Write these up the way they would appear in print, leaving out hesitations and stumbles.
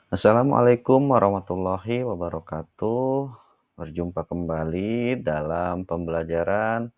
Assalamualaikum warahmatullahi wabarakatuh. Berjumpa kembali dalam pembelajaran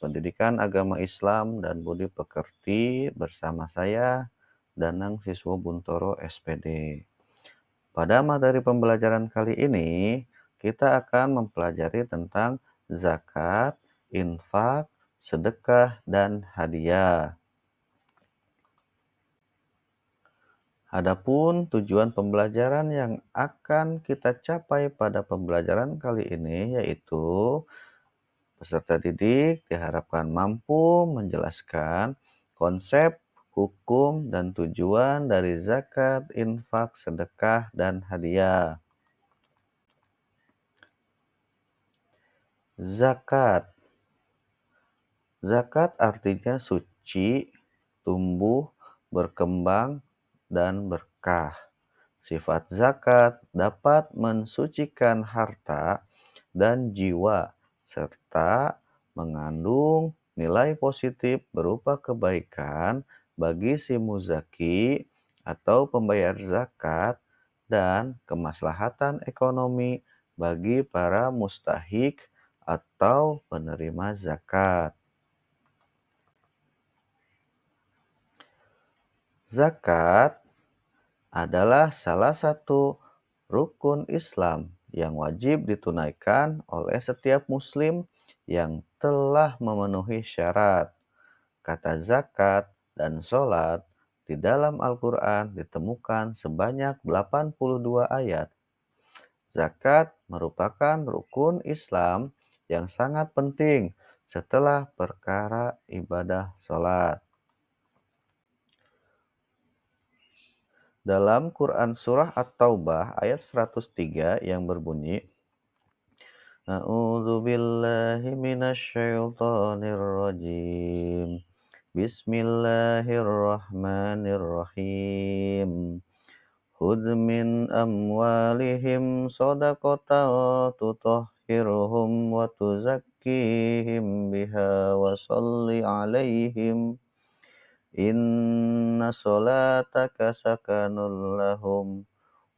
pendidikan agama Islam dan budi pekerti bersama saya, Danang Siswo Buntoro SPD. Pada materi pembelajaran kali ini, kita akan mempelajari tentang zakat, infak, sedekah, dan hadiah. Adapun tujuan pembelajaran yang akan kita capai pada pembelajaran kali ini yaitu peserta didik diharapkan mampu menjelaskan konsep, hukum, dan tujuan dari zakat, infak, sedekah, dan hadiah. Zakat. Zakat artinya suci, tumbuh, berkembang, dan berkah. Sifat zakat dapat mensucikan harta dan jiwa, serta mengandung nilai positif berupa kebaikan bagi si muzaki atau pembayar zakat dan kemaslahatan ekonomi bagi para mustahik atau penerima zakat. Zakat adalah salah satu rukun Islam yang wajib ditunaikan oleh setiap muslim yang telah memenuhi syarat. Kata zakat dan sholat di dalam Al-Quran ditemukan sebanyak 82 ayat. Zakat merupakan rukun Islam yang sangat penting setelah perkara ibadah sholat. Dalam Quran Surah At-Taubah ayat 103 yang berbunyi, A'udzu billahi minasyaitonir rajim. Bismillahirrahmanirrahim. Khudh min amwalihim shadaqatan tutahhiruhum wa tuzakkihim biha wa shalli 'alaihim. Inna sholataka sakanun lahum.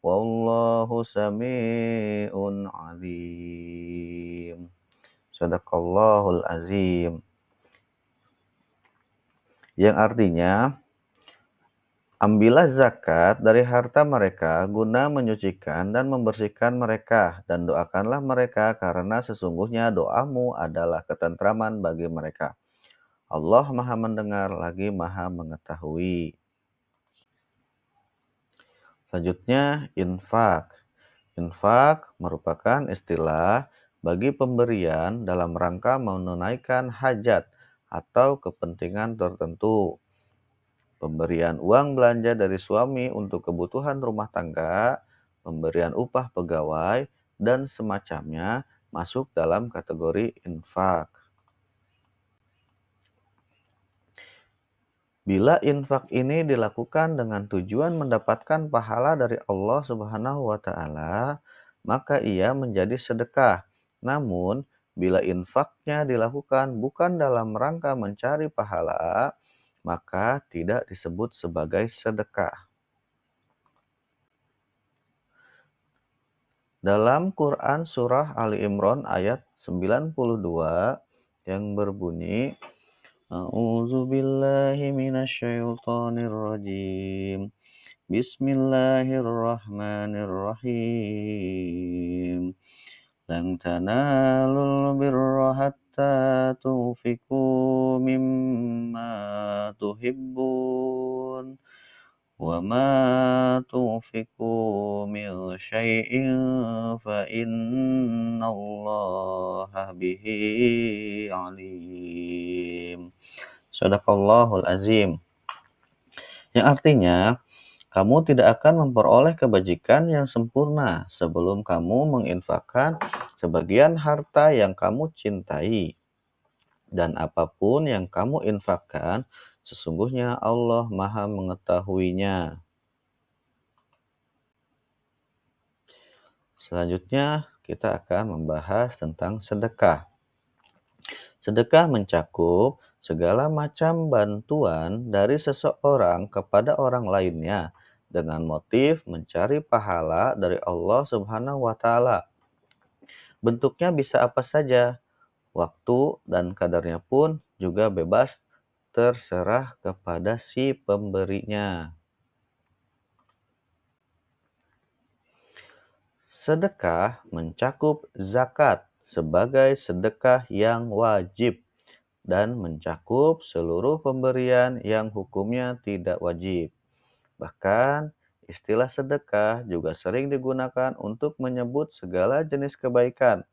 Wallahu sami'un alim. Sadaqallahul azim. Yang artinya, ambillah zakat dari harta mereka guna menyucikan dan membersihkan mereka, dan doakanlah mereka karena sesungguhnya doamu adalah ketentraman bagi mereka. Allah Maha Mendengar lagi Maha Mengetahui. Selanjutnya, infak. Infak merupakan istilah bagi pemberian dalam rangka menunaikan hajat atau kepentingan tertentu. Pemberian uang belanja dari suami untuk kebutuhan rumah tangga, pemberian upah pegawai, dan semacamnya masuk dalam kategori infak. Bila infak ini dilakukan dengan tujuan mendapatkan pahala dari Allah Subhanahu wa taala, maka ia menjadi sedekah. Namun, bila infaknya dilakukan bukan dalam rangka mencari pahala, maka tidak disebut sebagai sedekah. Dalam Quran Surah Ali Imran ayat 92 yang berbunyi, A'udzu billahi minasyaitonir rajim. Bismillahirrahmanirrahim. Lan tanalul birra hatta tunfiqu mimma tuhibbun. Wa ma tunfiqu min syai'in fa innallaha bihi alim. Shadaqallahul azim. Yang artinya, kamu tidak akan memperoleh kebajikan yang sempurna sebelum kamu menginfakkan sebagian harta yang kamu cintai. Dan apapun yang kamu infakkan, sesungguhnya Allah Maha Mengetahuinya. Selanjutnya, kita akan membahas tentang sedekah. Sedekah mencakup segala macam bantuan dari seseorang kepada orang lainnya dengan motif mencari pahala dari Allah Subhanahu wa Ta'ala. Bentuknya bisa apa saja, waktu dan kadarnya pun juga bebas terserah kepada si pemberinya. Sedekah mencakup zakat sebagai sedekah yang wajib dan mencakup seluruh pemberian yang hukumnya tidak wajib. Bahkan, istilah sedekah juga sering digunakan untuk menyebut segala jenis kebaikan.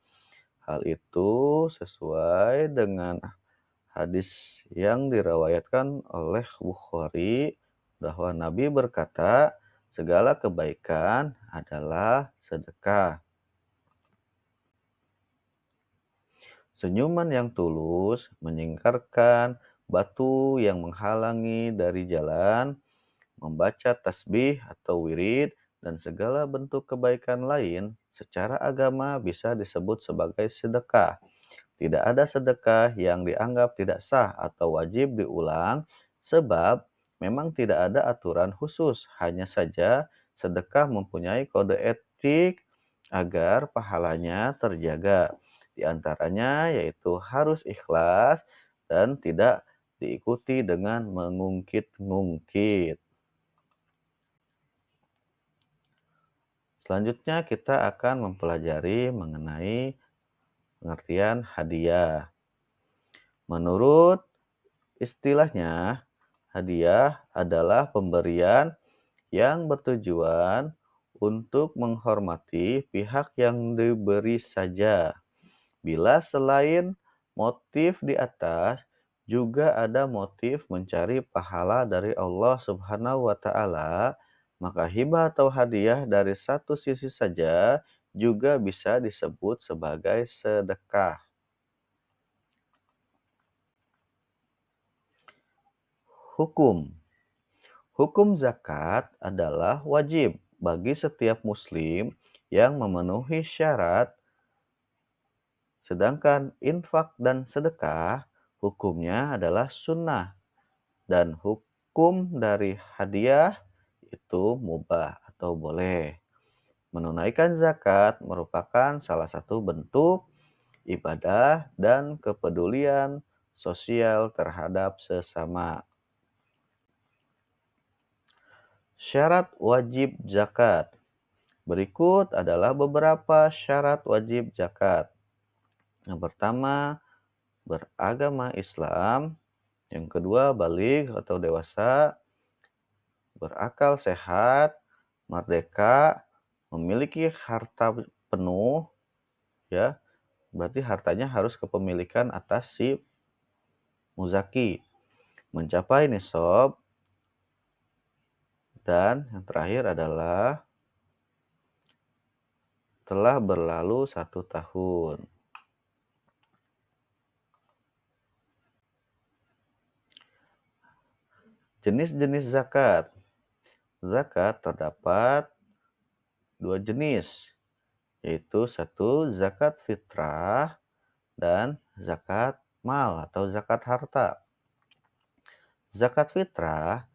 Hal itu sesuai dengan hadis yang diriwayatkan oleh Bukhari bahwa Nabi berkata, segala kebaikan adalah sedekah. Senyuman yang tulus menyingkirkan batu yang menghalangi dari jalan, membaca tasbih atau wirid, dan segala bentuk kebaikan lain secara agama bisa disebut sebagai sedekah. Tidak ada sedekah yang dianggap tidak sah atau wajib diulang, sebab memang tidak ada aturan khusus. Hanya saja sedekah mempunyai kode etik agar pahalanya terjaga. Di antaranya yaitu harus ikhlas dan tidak diikuti dengan mengungkit-ngungkit. Selanjutnya kita akan mempelajari mengenai pengertian hadiah. Menurut istilahnya, hadiah adalah pemberian yang bertujuan untuk menghormati pihak yang diberi saja. Bila selain motif di atas, juga ada motif mencari pahala dari Allah Subhanahu wa Ta'ala, maka hibah atau hadiah dari satu sisi saja juga bisa disebut sebagai sedekah. Hukum Hukum zakat adalah wajib bagi setiap muslim yang memenuhi syarat, sedangkan infak dan sedekah hukumnya adalah sunnah, dan hukum dari hadiah itu mubah atau boleh. Menunaikan zakat merupakan salah satu bentuk ibadah dan kepedulian sosial terhadap sesama. Syarat wajib zakat. Berikut adalah beberapa syarat wajib zakat. Yang pertama, beragama Islam. Yang kedua, baligh atau dewasa, berakal sehat, merdeka, memiliki harta penuh, ya. Berarti hartanya harus kepemilikan atas si muzaki, mencapai nisab, dan yang terakhir adalah telah berlalu 1 tahun. Jenis-jenis zakat. Zakat terdapat 2 jenis, yaitu satu zakat fitrah dan zakat mal atau zakat harta. Zakat fitrah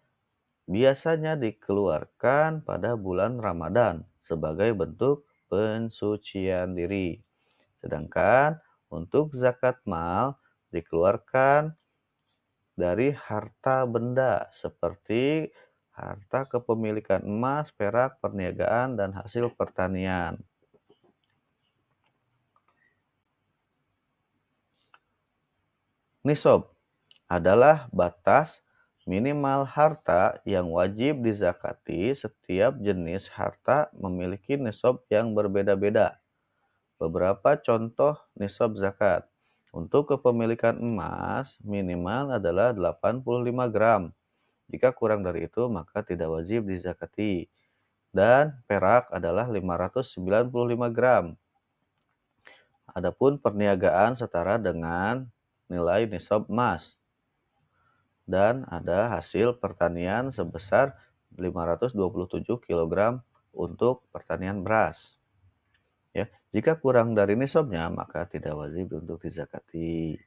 biasanya dikeluarkan pada bulan Ramadan sebagai bentuk pensucian diri. Sedangkan untuk zakat mal dikeluarkan dari harta benda seperti harta kepemilikan emas, perak, perniagaan, dan hasil pertanian. Nisab adalah batas minimal harta yang wajib dizakati. Setiap jenis harta memiliki nisab yang berbeda-beda. Beberapa contoh nisab zakat. Untuk kepemilikan emas, minimal adalah 85 gram. Jika kurang dari itu, maka tidak wajib dizakati. Dan perak adalah 595 gram. Adapun perniagaan setara dengan nilai nisab emas. Dan ada hasil pertanian sebesar 527 kg untuk pertanian beras. Ya, jika kurang dari nisabnya, maka tidak wajib untuk dizakati.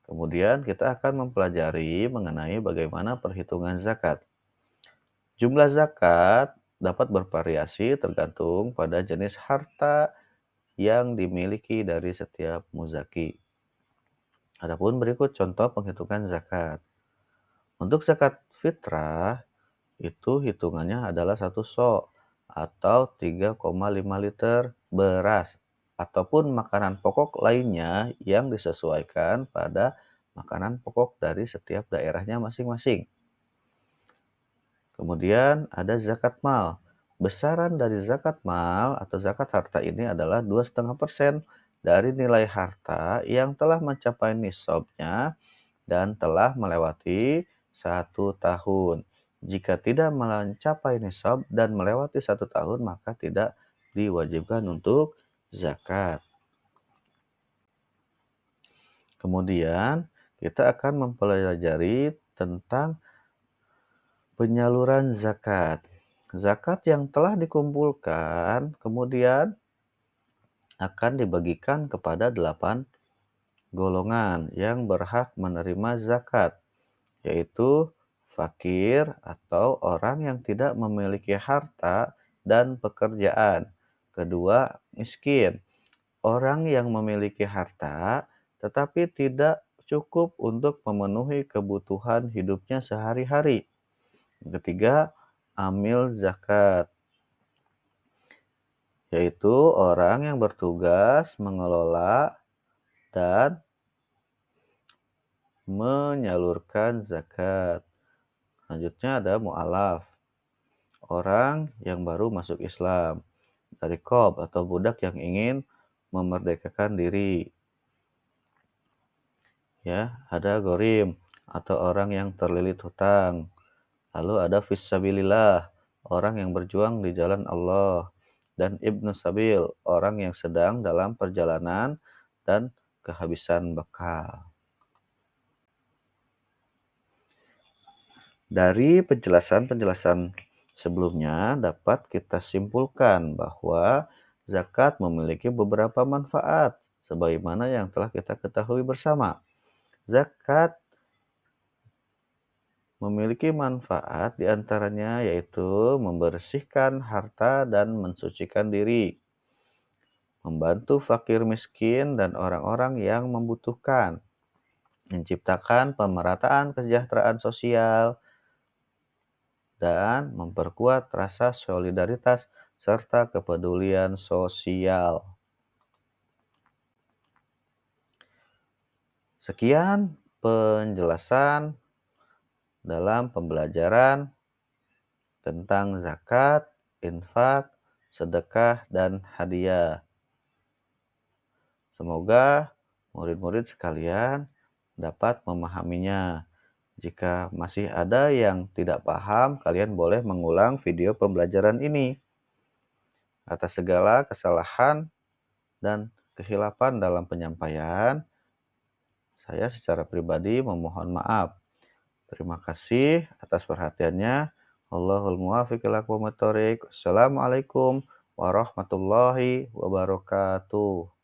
Kemudian kita akan mempelajari mengenai bagaimana perhitungan zakat. Jumlah zakat dapat bervariasi tergantung pada jenis harta yang dimiliki dari setiap muzaki. Adapun berikut contoh penghitungan zakat. Untuk zakat fitrah, itu hitungannya adalah 1 sok atau 3,5 liter beras ataupun makanan pokok lainnya yang disesuaikan pada makanan pokok dari setiap daerahnya masing-masing. Kemudian ada zakat mal. Besaran dari zakat mal atau zakat harta ini adalah 2,5% dari nilai harta yang telah mencapai nisabnya dan telah melewati 1 tahun. Jika tidak mencapai nisab dan melewati 1 tahun, maka tidak diwajibkan untuk zakat. Kemudian, kita akan mempelajari tentang penyaluran zakat. Zakat yang telah dikumpulkan kemudian akan dibagikan kepada 8 golongan yang berhak menerima zakat, yaitu fakir atau orang yang tidak memiliki harta dan pekerjaan. Kedua, miskin, orang yang memiliki harta tetapi tidak cukup untuk memenuhi kebutuhan hidupnya sehari-hari. Ketiga, amil zakat, yaitu orang yang bertugas mengelola dan menyalurkan zakat. Selanjutnya ada mu'alaf, orang yang baru masuk Islam. Dari Rikob atau budak yang ingin memerdekakan diri. Ya, ada gorim atau orang yang terlilit hutang. Lalu ada fisabilillah, orang yang berjuang di jalan Allah. Dan ibnu sabil, orang yang sedang dalam perjalanan dan kehabisan bekal. Dari penjelasan-penjelasan sebelumnya dapat kita simpulkan bahwa zakat memiliki beberapa manfaat sebagaimana yang telah kita ketahui bersama. Zakat memiliki manfaat diantaranya yaitu membersihkan harta dan mensucikan diri, membantu fakir miskin dan orang-orang yang membutuhkan, menciptakan pemerataan kesejahteraan sosial, dan memperkuat rasa solidaritas serta kepedulian sosial. Sekian penjelasan dalam pembelajaran tentang zakat, infak, sedekah, dan hadiah. Semoga murid-murid sekalian dapat memahaminya. Jika masih ada yang tidak paham, kalian boleh mengulang video pembelajaran ini. Atas segala kesalahan dan kehilafan dalam penyampaian, saya secara pribadi memohon maaf. Terima kasih atas perhatiannya. Wallahul muwaffiq ila aqwamit thoriq. Wassalamualaikum warahmatullahi wabarakatuh.